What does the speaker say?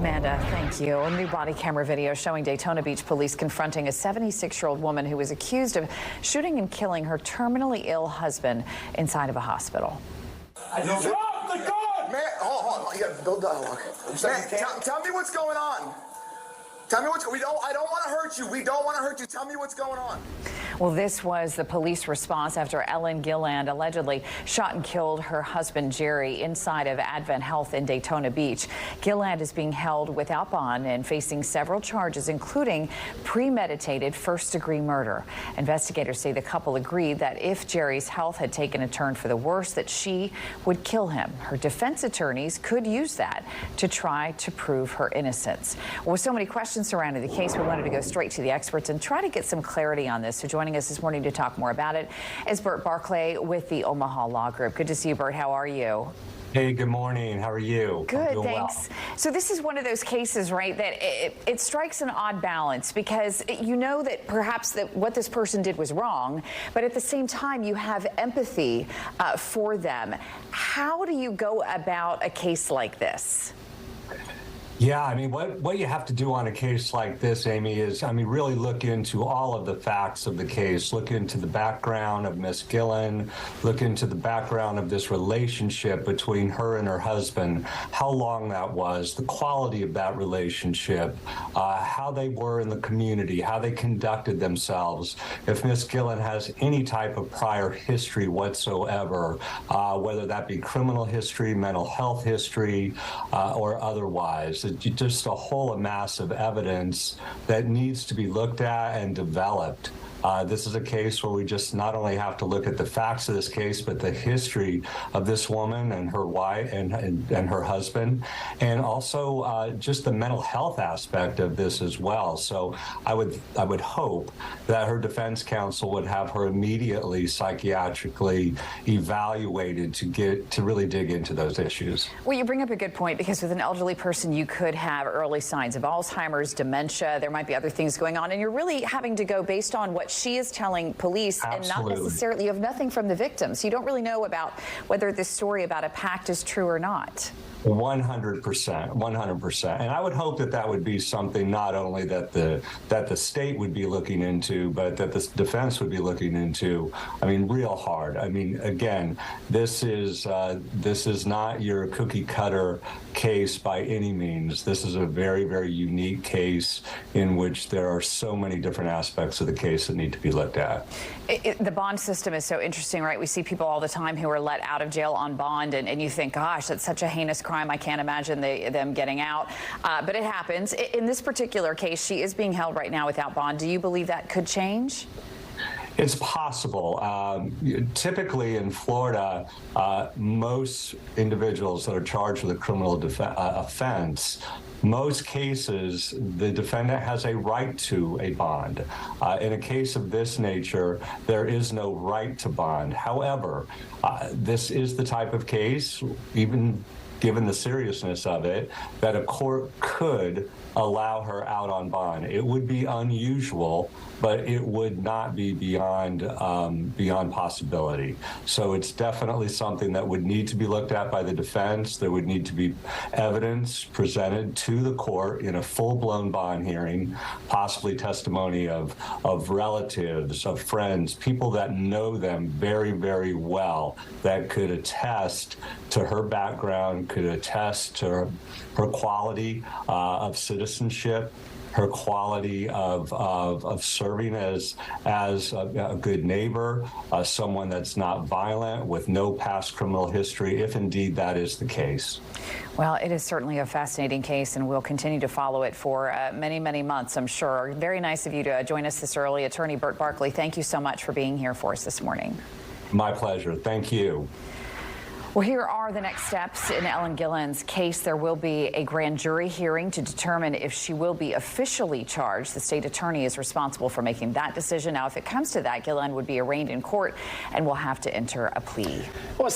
Amanda, thank you. A new body camera video showing Daytona Beach Police confronting a 76-year-old woman who was accused of shooting and killing her terminally ill husband inside of a hospital. Drop the gun! Man, hold on. You got to build dialogue. Man, tell me what's going on. Tell me what's. I don't want to hurt you. We don't want to hurt you. Tell me what's going on. Well, this was the police response after Ellen Gilland allegedly shot and killed her husband, Jerry, inside of AdventHealth in Daytona Beach. Gilland is being held without bond and facing several charges, including premeditated first-degree murder. Investigators say the couple agreed that if Jerry's health had taken a turn for the worse, that she would kill him. Her defense attorneys could use that to try to prove her innocence. Well, with so many questions surrounding the case, we wanted to go straight to the experts and try to get some clarity on this. So joining us this morning to talk more about it is Bert Barclay with the Omaha Law Group. Good to see you, Bert. How are you? Hey, good morning. How are you? Good, thanks. Well. So this is one of those cases, right, that it strikes an odd balance because you know that perhaps that what this person did was wrong, but at the same time you have empathy for them. How do you go about a case like this? Yeah, I mean, what you have to do on a case like this, Amy, is, really look into all of the facts of the case, look into the background of Miss Gilland, look into the background of this relationship between her and her husband, how long that was, the quality of that relationship, how they were in the community, how they conducted themselves. If Miss Gilland has any type of prior history whatsoever, whether that be criminal history, mental health history, or otherwise. Just a whole mass of evidence that needs to be looked at and developed. This is a case where we just not only have to look at the facts of this case, but the history of this woman and her wife and her husband, and also just the mental health aspect of this as well. So I would hope that her defense counsel would have her immediately psychiatrically evaluated to really dig into those issues. Well, you bring up a good point, because with an elderly person, you could have early signs of Alzheimer's, dementia. There might be other things going on, and you're really having to go based on what she is telling police. Absolutely. And not necessarily, you have nothing from the victims. You don't really know about whether this story about a pact is true or not. 100%, 100%. And I would hope that that would be something not only that the state would be looking into, but that the defense would be looking into. Real hard. Again, this is not your cookie cutter case by any means. This is a very, very unique case in which there are so many different aspects of the case that need to be looked at. The bond system is so interesting, right? We see people all the time who are let out of jail on bond, and you think, gosh, that's such a heinous crime. I can't imagine them getting out. But it happens. In this particular case, she is being held right now without bond. Do you believe that could change? It's possible. Typically in Florida, most individuals that are charged with a criminal offense, most cases, the defendant has a right to a bond. In a case of this nature, there is no right to bond. However, this is the type of case, even given the seriousness of it, that a court could allow her out on bond. It would be unusual, but it would not be beyond possibility. So it's definitely something that would need to be looked at by the defense. There would need to be evidence presented to the court in a full-blown bond hearing, possibly testimony of relatives, of friends, people that know them very, very well, that could attest to her background, could attest to her quality of citizenship, her quality of serving as a good neighbor, someone that's not violent, with no past criminal history, if indeed that is the case. Well, it is certainly a fascinating case, and we'll continue to follow it for many, many months, I'm sure. Very nice of you to join us this early. Attorney Bert Barclay, thank you so much for being here for us this morning. My pleasure. Thank you. Well, here are the next steps in Ellen Gilland's case. There will be a grand jury hearing to determine if she will be officially charged. The state attorney is responsible for making that decision. Now, if it comes to that, Gilland would be arraigned in court and will have to enter a plea. Well,